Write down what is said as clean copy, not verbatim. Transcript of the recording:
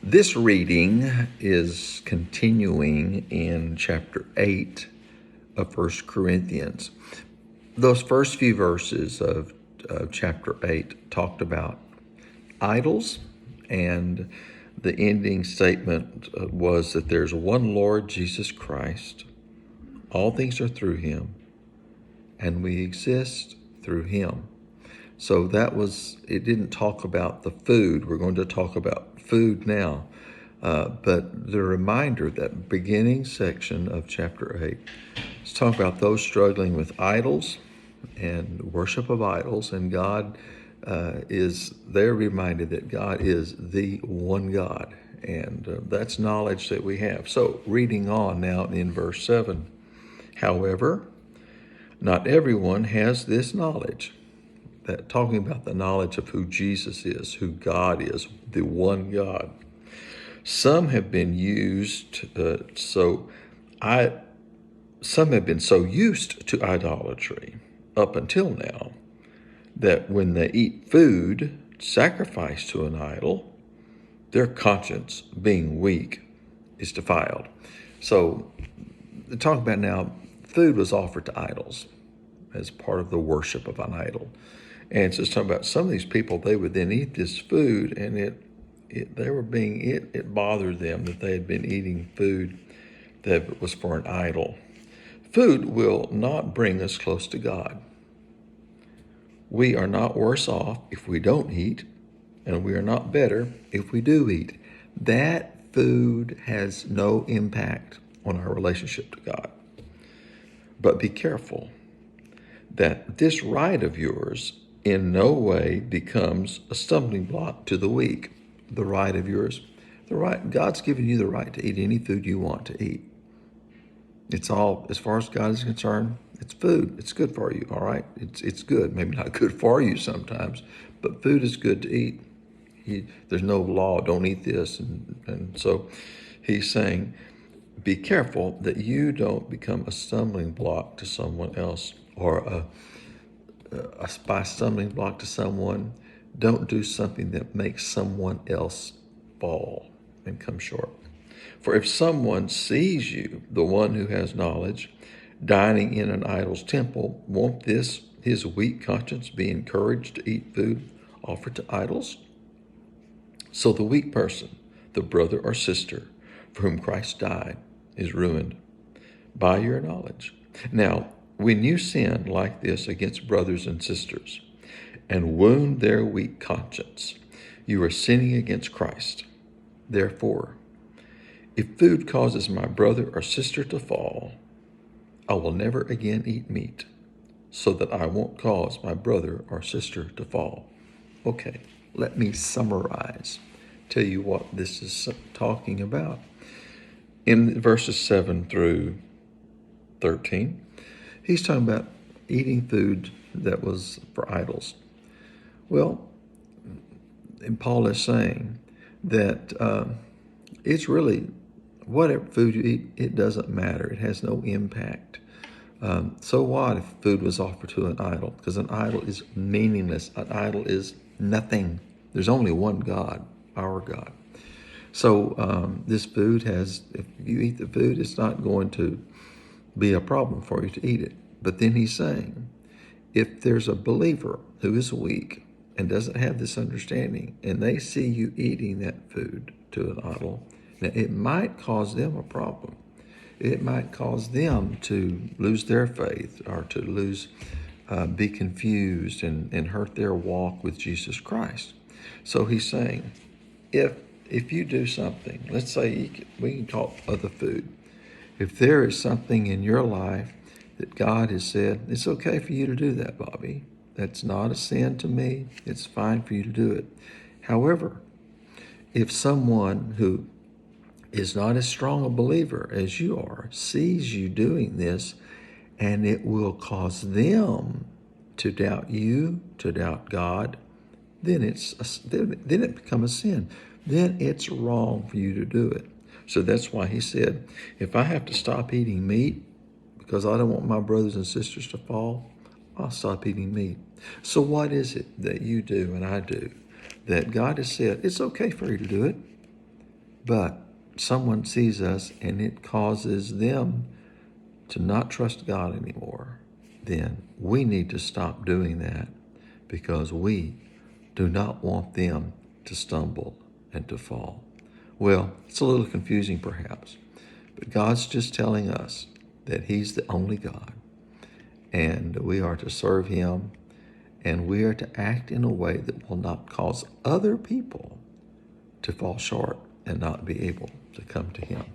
This reading is continuing in chapter 8 of 1 Corinthians. Those first few verses of chapter 8 talked about idols, and the ending statement was that there's one Lord Jesus Christ. All things are through him, and we exist through him. So it didn't talk about the food. We're going to talk about food now. But the reminder, that beginning section of chapter 8, is talking about those struggling with idols and worship of idols. And God they're reminded that God is the one God. And that's knowledge that we have. So reading on now in verse 7. However, not everyone has this knowledge. That talking about the knowledge of who Jesus is, who God is, the one God. Some have been so used to idolatry up until now that when they eat food sacrificed to an idol, their conscience, being weak, is defiled. So, talk about now, food was offered to idols as part of the worship of an idol. And so it's talking about some of these people, they would then eat this food, and it bothered them that they had been eating food that was for an idol. Food will not bring us close to God. We are not worse off if we don't eat, and we are not better if we do eat. That food has no impact on our relationship to God. But be careful that this right of yours in no way becomes a stumbling block to the weak. The right of yours, God's given you the right to eat any food you want to eat. It's all, as far as God is concerned, it's food. It's good for you, all right? It's good. Maybe not good for you sometimes, but food is good to eat. There's no law, don't eat this. And so he's saying, be careful that you don't become a stumbling block to someone else, or by stumbling block to someone, don't do something that makes someone else fall and come short. For if someone sees you, the one who has knowledge, dining in an idol's temple, won't his weak conscience be encouraged to eat food offered to idols? So the weak person, the brother or sister for whom Christ died, is ruined by your knowledge. Now, when you sin like this against brothers and sisters and wound their weak conscience, you are sinning against Christ. Therefore, if food causes my brother or sister to fall, I will never again eat meat, so that I won't cause my brother or sister to fall. Okay, let me summarize, tell you what this is talking about. In verses 7 through 13, he's talking about eating food that was for idols. Well, and Paul is saying that it's really, whatever food you eat, it doesn't matter. It has no impact. So what if food was offered to an idol? Because an idol is meaningless. An idol is nothing. There's only one God, our God. So this food if you eat the food, it's not going to be a problem for you to eat it. But then he's saying, if there's a believer who is weak and doesn't have this understanding, and they see you eating that food to an idol, now it might cause them a problem. It might cause them to lose their faith, or to be confused and hurt their walk with Jesus Christ. So he's saying, if you do something, let's say we can talk other food. If there is something in your life that God has said, it's okay for you to do that, Bobby. That's not a sin to me. It's fine for you to do it. However, if someone who is not as strong a believer as you are sees you doing this, and it will cause them to doubt you, to doubt God, then it becomes a sin. Then it's wrong for you to do it. So that's why he said, if I have to stop eating meat because I don't want my brothers and sisters to fall, I'll stop eating meat. So what is it that you do and I do that God has said, it's okay for you to do it? but someone sees us and it causes them to not trust God anymore, then we need to stop doing that because we do not want them to stumble and to fall. Well, it's a little confusing perhaps, but God's just telling us that He's the only God, and we are to serve Him, and we are to act in a way that will not cause other people to fall short and not be able to come to Him.